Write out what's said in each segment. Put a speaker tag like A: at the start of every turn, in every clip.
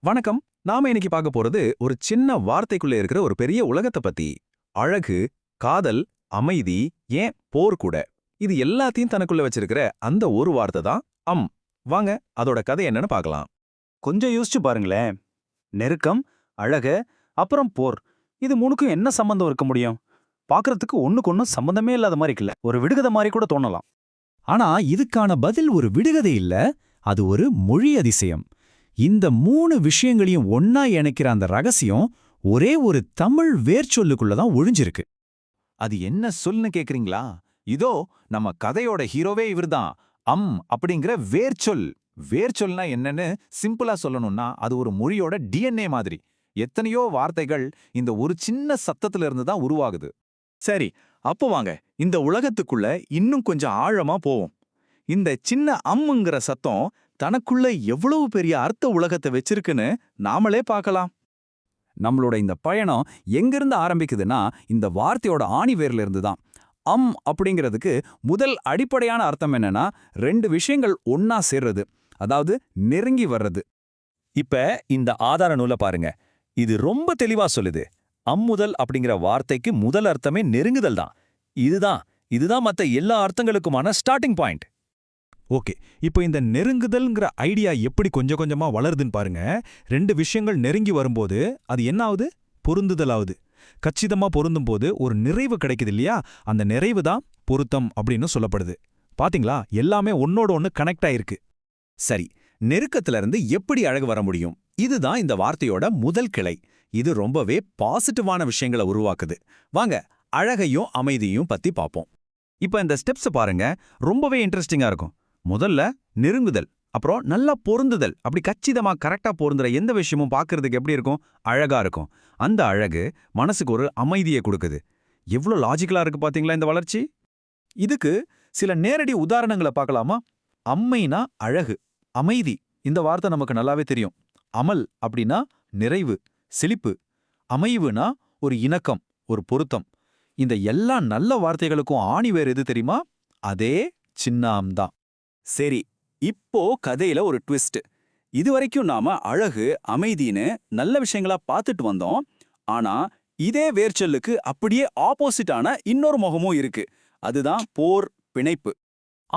A: வணக்கம். நாம இன்னைக்கு பார்க்க போறது ஒரு சின்ன வார்த்தைக்குள்ள இருக்கிற ஒரு பெரிய உலகத்தை பத்தி. அழகு, காதல், அமைதி, ஏன் போர் கூட. இது எல்லாத்தையும் தனக்குள்ள வச்சிருக்கிற அந்த ஒரு வார்த்தை தான் அம். வாங்க அதோட கதை என்னன்னு பார்க்கலாம்.
B: கொஞ்சம் யோசிச்சு பாருங்களேன். நெருக்கம், அழக, அப்புறம் போர். இது மூணுக்கும் என்ன சம்பந்தம் இருக்க முடியும்? பார்க்கறதுக்கு ஒண்ணுக்கு ஒண்ணு சம்பந்தமே இல்லாத மாதிரி இருக்குல்ல. ஒரு விடுகதை மாதிரி கூட தோணலாம்.
C: ஆனா இதுக்கான பதில் ஒரு விடுகதை இல்ல, அது ஒரு மொழி அதிசயம். இந்த மூணு விஷயங்களையும் ஒன்னா இணைக்கிற அந்த ரகசியம் ஒரே ஒரு தமிழ் வேர்ச்சொல்லுக்குள்ள தான் ஒழிஞ்சிருக்கு.
A: அது என்ன சொல்லுன்னு கேக்குறீங்களா? இதோ நம்ம கதையோட ஹீரோவே இவர்தான். அம் அப்படிங்கிற வேர்ச்சொல். வேர்ச்சொல்னா என்னன்னு சிம்பிளா சொல்லணும்னா அது ஒரு மொழியோட டிஎன்ஏ மாதிரி. எத்தனையோ வார்த்தைகள் இந்த ஒரு சின்ன சத்தத்துல இருந்து தான் உருவாகுது.
D: சரி, அப்போ வாங்க இந்த உலகத்துக்குள்ள இன்னும் கொஞ்சம் ஆழமா போவோம். இந்த சின்ன அம்முங்கிற சத்தம் தனக்குள்ள எவ்வளவு பெரிய அர்த்த உலகத்தை வச்சிருக்குன்னு நாமளே பார்க்கலாம்.
C: நம்மளோட இந்த பயணம் எங்கிருந்து ஆரம்பிக்குதுன்னா இந்த வார்த்தையோட ஆணிவேர்ல இருந்து தான். அம் அப்படிங்கிறதுக்கு முதல் அடிப்படையான அர்த்தம் என்னன்னா ரெண்டு விஷயங்கள் ஒன்னா சேர்றது, அதாவது நெருங்கி வர்றது.
E: இப்ப இந்த ஆதார நூலை பாருங்க. இது ரொம்ப தெளிவா சொல்லுது. அம்முதல் அப்படிங்கிற வார்த்தைக்கு முதல் அர்த்தமே நெருங்குதல் தான். இதுதான் மத்த எல்லா அர்த்தங்களுக்குமான ஸ்டார்டிங் பாயிண்ட்.
F: ஓகே, இப்போ இந்த நெருங்குதல்ங்கிற ஐடியா எப்படி கொஞ்சம் கொஞ்சமா வளருதுன்னு பாருங்க. ரெண்டு விஷயங்கள் நெருங்கி வரும்போது அது என்ன ஆகுது? பொருந்துதல் ஆகுது. கச்சிதமா பொருந்தும் போது ஒரு நிறைவு கிடைக்குது இல்லையா? அந்த நிறைவு தான் பொருத்தம் அப்படின்னு சொல்லப்படுது. பாத்தீங்களா, எல்லாமே ஒன்னோட ஒன்னு கனெக்ட் ஆயிருக்கு.
A: சரி, நெருக்கத்துல இருந்து எப்படி அழகு வர முடியும்? இதுதான் இந்த வார்த்தையோட முதல் கிளை. இது ரொம்பவே பாசிட்டிவான விஷயங்களை உருவாக்குது. வாங்க அழகையும் அமைதியும் பத்தி பார்ப்போம். இப்ப இந்த ஸ்டெப்ஸ் பாருங்க, ரொம்பவே இன்ட்ரெஸ்டிங்கா இருக்கும். முதல்ல நெருங்குதல், அப்புறம் நல்லா பொருந்துதல். அப்படி கச்சிதமா கரெக்டா பொருந்துற எந்த விஷயமும் பார்க்கறதுக்கு எப்படி இருக்கும்? அழகா இருக்கும். அந்த அழகு மனசுக்கு ஒரு அமைதியை கொடுக்குது. எவ்வளோ லாஜிக்கலா இருக்கு பாத்தீங்களா இந்த வளர்ச்சி? இதுக்கு சில நேரடி உதாரணங்களை பார்க்கலாமா? அம்மைனா அழகு, அமைதி. இந்த வார்த்தை நமக்கு நல்லாவே தெரியும். அமல் அப்படின்னா நிறைவு, செழிப்பு. அமைவுனா ஒரு இணக்கம், ஒரு பொருத்தம். இந்த எல்லா நல்ல வார்த்தைகளுக்கும் ஆணி வேறு எது தெரியுமா? அதே சின்ன அம் தான்.
B: சரி, இப்போ கதையில ஒரு ட்விஸ்ட். இதுவரைக்கும் நாம அழகு, அமைதின்னு நல்ல விஷயங்களா பார்த்துட்டு வந்தோம். ஆனா இதே வேர்ச்சொல்லுக்கு அப்படியே ஆப்போசிட்டான இன்னொரு முகமும் இருக்கு. அதுதான் போர், பிணைப்பு.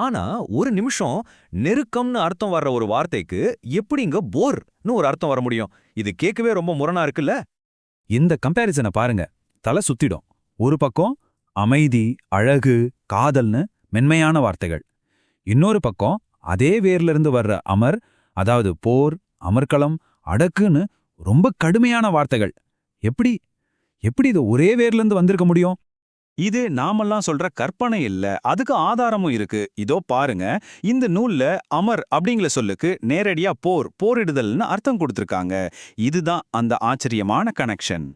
A: ஆனா ஒரு நிமிஷம், நெருக்கம்னு அர்த்தம் வர்ற ஒரு வார்த்தைக்கு எப்படிங்க போர்னு ஒரு அர்த்தம் வர முடியும்? இது கேட்கவே ரொம்ப முரணா இருக்குல்ல?
F: இந்த கம்பேரிசனை பாருங்க, தலை சுத்திடும். ஒரு பக்கம் அமைதி, அழகு, காதல்னு மென்மையான வார்த்தைகள். இன்னொரு பக்கம் அதே வேர்ல இருந்து வர்ற அமர், அதாவது போர், அமர்க்களம், அடக்குன்னு ரொம்ப கடுமையான வார்த்தைகள். எப்படி எப்படி இது ஒரே வேர்ல இருந்து வந்திருக்க முடியும்?
D: இது நாமெல்லாம் சொல்ற கற்பனை இல்ல, அதுக்கு ஆதாரமும் இருக்கு. இதோ பாருங்க, இந்த நூல்ல அமர் அப்படிங்கிற சொல்லுக்கு நேரடியா போர், போரிடுதல்னு அர்த்தம் கொடுத்திருக்காங்க. இதுதான் அந்த ஆச்சரியமான கனெக்ஷன்.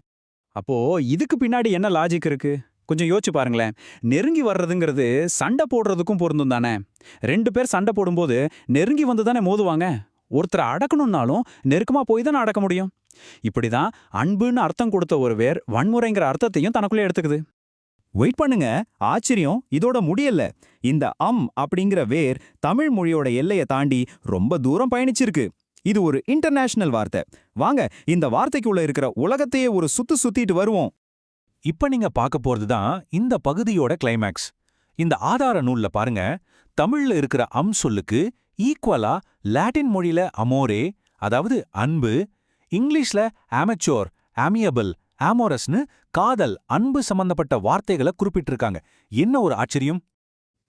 B: அப்போ இதுக்கு பின்னாடி என்ன லாஜிக் இருக்கு? கொஞ்சம் யோசிச்சு பாருங்களேன். நெருங்கி வர்றதுங்கிறது சண்டை போடுறதுக்கும் பொருந்தும் தானே? ரெண்டு பேர் சண்டை போடும்போது நெருங்கி வந்து தானே மோதுவாங்க. ஒருத்தரை அடக்கணும்னாலும் நெருக்கமா போய் தானே அடக்க முடியும். இப்படிதான் அன்புன்னு அர்த்தம் கொடுத்த ஒரு வேர் வன்முறைங்கிற அர்த்தத்தையும் தனக்குள்ளே எடுத்துக்குது.
D: வெயிட் பண்ணுங்க, ஆச்சரியம் இதோட முடியல. இந்த அம் அப்படிங்கிற வேர் தமிழ் மொழியோட எல்லையை தாண்டி ரொம்ப தூரம் பயணிச்சிருக்கு. இது ஒரு இன்டர்நேஷனல் வார்த்தை. வாங்க இந்த வார்த்தைக்குள்ள இருக்கிற உலகத்தையே ஒரு சுத்திட்டு வருவோம்.
F: இப்ப நீங்க பார்க்க போறதுதான் இந்த பகுதியோட கிளைமேக்ஸ். இந்த ஆதார நூல்ல பாருங்க, தமிழ்ல இருக்கிற அம் சொல்லுக்கு ஈக்குவலா லாட்டின் மொழியில அமோரே, அதாவது அன்பு, இங்கிலீஷ்ல அமெச்சோர், ஆமியபிள், ஆமோரஸ்னு காதல், அன்பு சம்பந்தப்பட்ட வார்த்தைகளை குறிப்பிட்டிருக்காங்க. என்ன ஒரு ஆச்சரியம்!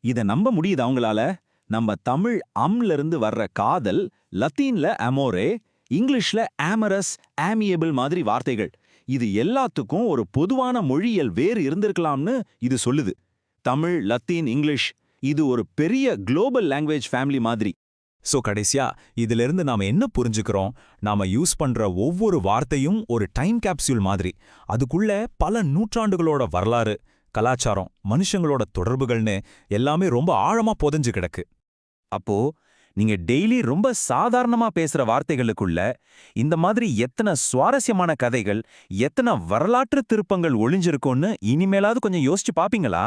D: இத நம்ப முடியுது அவங்களால? நம்ம தமிழ் அம்ல இருந்து வர்ற காதல், லத்தீன்ல அமோரே, இங்கிலீஷ்ல ஆமரஸ், ஆமியபிள் மாதிரி வார்த்தைகள். இது எல்லாத்துக்கும் ஒரு பொதுவான மொழியியல் வேறு இருந்திருக்கலாம்னு இது சொல்லுது. தமிழ், லத்தீன், இங்கிலீஷ், இது ஒரு பெரிய குளோபல் லாங்குவேஜ் ஃபேமிலி மாதிரி.
F: சோ கடைசியா இதிலிருந்து நாம என்ன புரிஞ்சுக்கிறோம்? நாம யூஸ் பண்ற ஒவ்வொரு வார்த்தையும் ஒரு டைம் கேப்சூல் மாதிரி. அதுக்குள்ள பல நூற்றாண்டுகளோட வரலாறு, கலாச்சாரம், மனுஷங்களோட தொடர்புகள்னு எல்லாமே ரொம்ப ஆழமா புதைஞ்சு கிடக்கு.
A: அப்போ நீங்க டெய்லி ரொம்ப சாதாரணமா பேசுற வார்த்தைகளுக்குள்ள இந்த மாதிரி எத்தனை சுவாரஸ்யமான கதைகள், எத்தனை வரலாற்று திருப்பங்கள் ஒளிஞ்சிருக்கும்னு இனிமேலாவது கொஞ்சம் யோசிச்சு பாப்பீங்களா?